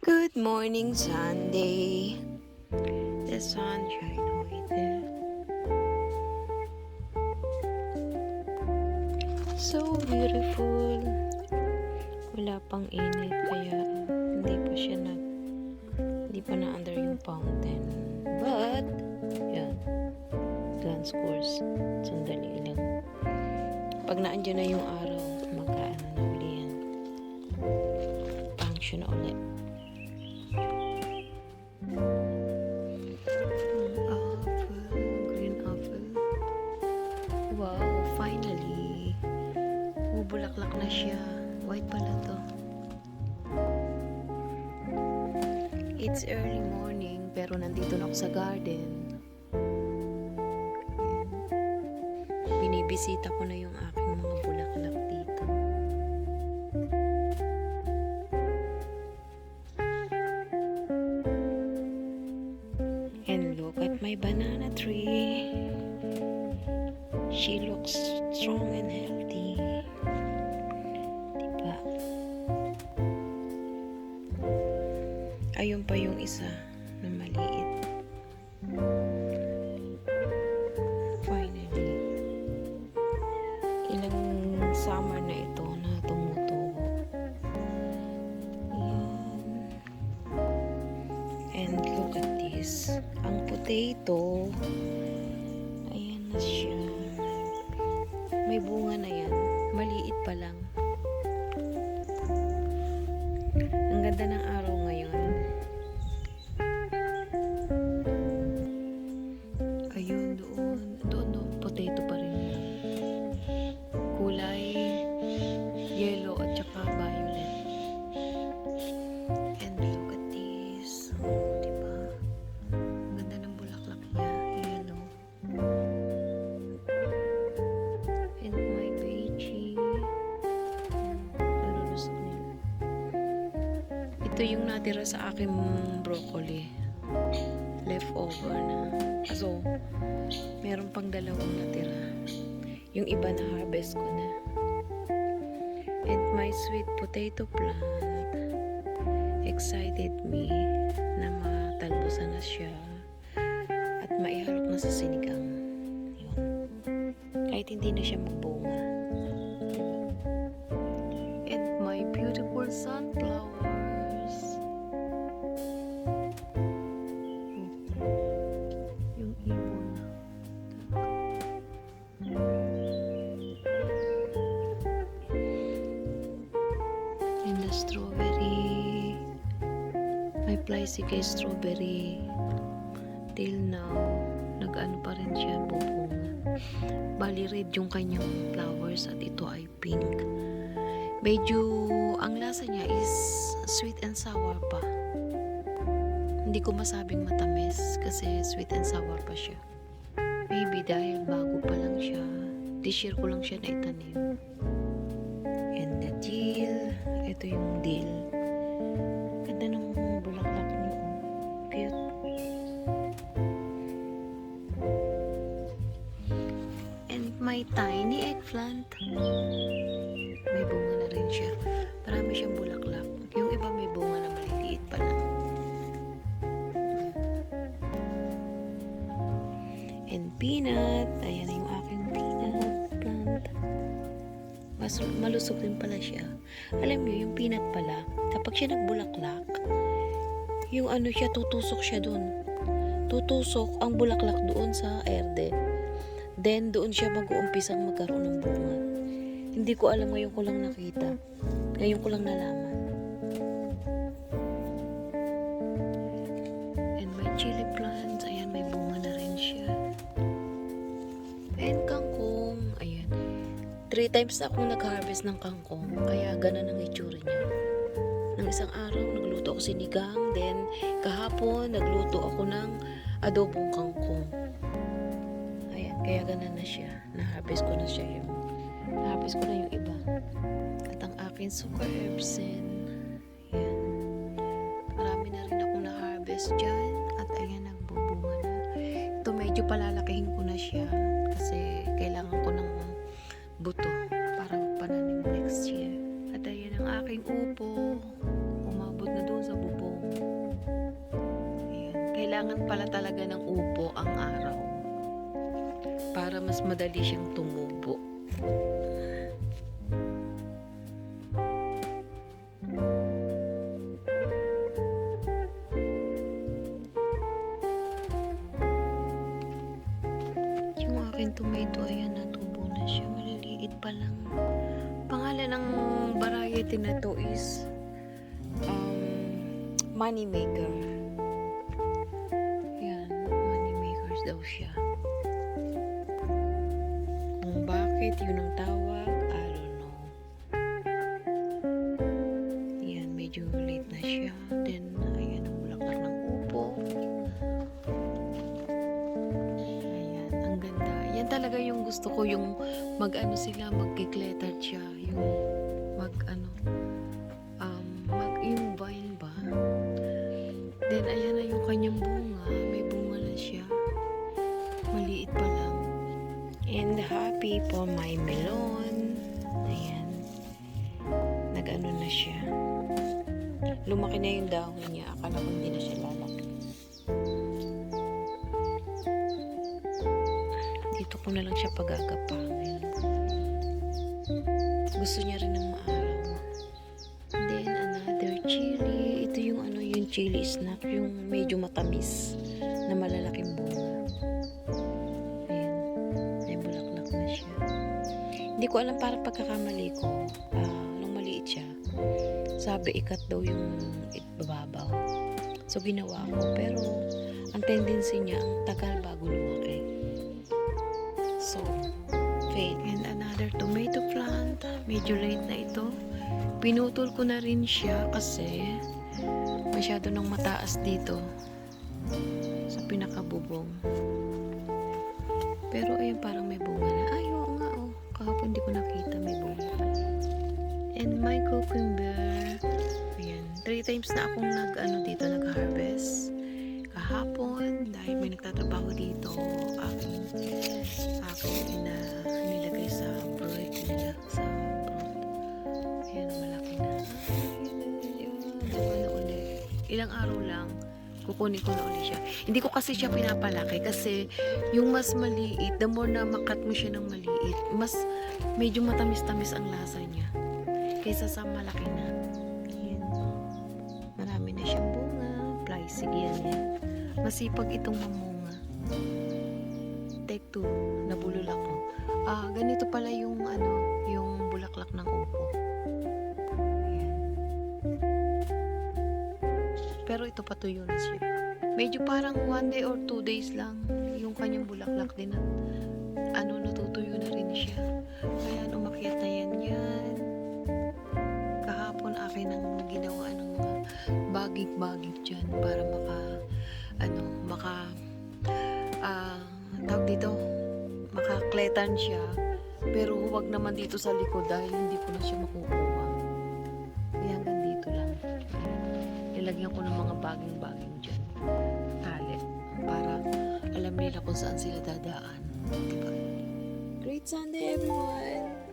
Good morning, Sunday. The sunshine with it. So beautiful. Wala pang init kaya hindi pa na under yung fountain. But, yan. Glance course. Sandali lang. Pag naandyan na yung araw, magkaano na uli yan. Function na ulit. Green apple. Wow, finally. Bubulaklak na siya. White pala to. It's early morning pero nandito na ako sa garden. Binibisita ko na yung aking mga bulaklak dito. And look at my banana tree. She looks strong and healthy. Diba? Ayun pa yung isa na maliit. Finally. Ilang summer na ito na tumutubo. Ayan. And look at this. Ang potato, ayan na siya. May bunga na yan. Maliit pa lang. Ang ganda ng araw ngayon. Ayun, doon, potato pa rin yan. Kulay yellow at saka violet. And look at this. Diba? Ang ganda ng bulaklak niya. Yellow. And my veggie. Nalulusok nila. Ito yung natira sa aking broccoli. Leftover na. So, meron pang dalawang natira. Yung iba na harvest ko na. And my sweet potato plant excited me na matalbusan na siya at maiharap na sa sinigang. Yun. Kahit hindi na siya magbunga. And my beautiful sunflowers. Yung ibon. And the strawberry. May Plysicae strawberry. Till now, nag-ano pa rin siya, bubunga. Bali red yung kanyang flowers at ito ay pink. Medyo, ang lasa niya is sweet and sour pa. Hindi ko masabing matamis kasi sweet and sour pa siya. Maybe dahil bago pa lang siya. This year ko lang siya naitanim. And the dill. Ito yung dill. Ganda ng bulaklak niyo. Cute. And my tiny eggplant. May bunga na rin siya. Marami siyang bulaklak. Yung iba may bunga na maliliit pa lang. And peanut. Ayan na yung aking peanut plant. Malusog din pala siya. Alam niyo, yung peanut pala, kapag siya nagbulaklak, yung ano siya, tutusok siya doon. Tutusok ang bulaklak doon sa erde. Then, doon siya mag-uumpisang magkaroon ng bunga. Hindi ko alam, ngayon ko lang nakita. Ngayon ko lang nalaman. And my chili plants, ayan, may bunga na rin siya. And kangkong, ayan. 3 times na akong nag-harvest ng kangkong, kaya ganun ang itsura niya. Nang isang araw, nagluto ako sinigang, then kahapon, nagluto ako ng adobong kangkong. Ayan, kaya ganun na siya. Na-harvest ko na siya yung iba. At ang aking sugar herbs, ayan. Marami na rin akong na-harvest dyan, at ayan, nagbubunga na. Ito, medyo palalakihin ko na siya, kasi kailangan ko ng buto para pananim next year. At ayan ang aking upo. Umabot na doon sa bubong. kailangan pala talaga ng upo ang araw para mas madali siyang tumubo. Yung aking tomato, ayan, natubo na siya. Maliliit pa lang. Pangalan ng variety na to is money maker. Yan, money makers daw siya. Kung bakit yun ang tawag, I don't know. Yan, medyo late na siya. Then, ayan ang bulaklak ng upo. Ayan, ang ganda. Yan talaga yung gusto ko, yung mag-ano sila, mag-declutter siya. Yung yung vine ba? Then, ayan na yung kanyang bunga. May bunga na siya. Maliit pa lang. And happy for my melon. Ayan. Nag-ano na siya. Lumaki na yung dahon niya. Akala ko hindi na siya lalaki. Dito ko na lang siya pagagapangin. Gusto niya rin ng maaraw. Then, another chili. Ito yung yung chili snack. Yung medyo matamis na malalaking bunga. Ayan. May bulaklak na siya. Hindi ko alam, para pagkakamali ko. Nung maliit siya, sabi ikat daw yung bababaw. So, ginawa ko. Pero, ang tendency niya, ang tagal bago lumaki. So, fail. And another tomato plant. Medyo late na ito. Pinutol ko na rin siya kasi masyado nang mataas dito sa pinakabubong. Pero ayun, parang may bunga na. Ay, oo nga, oh. Kahapon di ko nakita may bunga. And my cucumber. Ayan. 3 times na akong nag-harvest. Kahapon, dahil may nagtatrabaho dito, aking nilagay sa break nila, sa broth. Ayan, malaki na. Diba na uli? Ilang araw lang, kukunin ko na uli siya. Hindi ko kasi siya pinapalaki kasi yung mas maliit, the more na makat mo siya ng maliit, mas medyo matamis-tamis ang lasa niya kaysa sa malaki na. Ayan. Marami na siyang bunga. Fly-sig yan. Masipag itong mamunga. Take 2. Nabulol ako. Ganito pala yung yung bulaklak ng upo. Ayan. Pero ito patuyo na siya. Medyo parang 1 day or 2 days lang yung kanyang bulaklak din at natutuyo na rin siya. Kaya umakyat na yan. Kahapon akin ang ginawa ng mga bagig-bagig dyan para tawag dito, makakletan siya. Pero huwag naman dito sa likod dahil hindi ko na siya makukuha. Kaya hanggang dito lang. Nilagyan ko ng mga baging-baging dyan. Tali. Para alam nila kung saan sila dadaan. Diba? Great Sunday, everyone!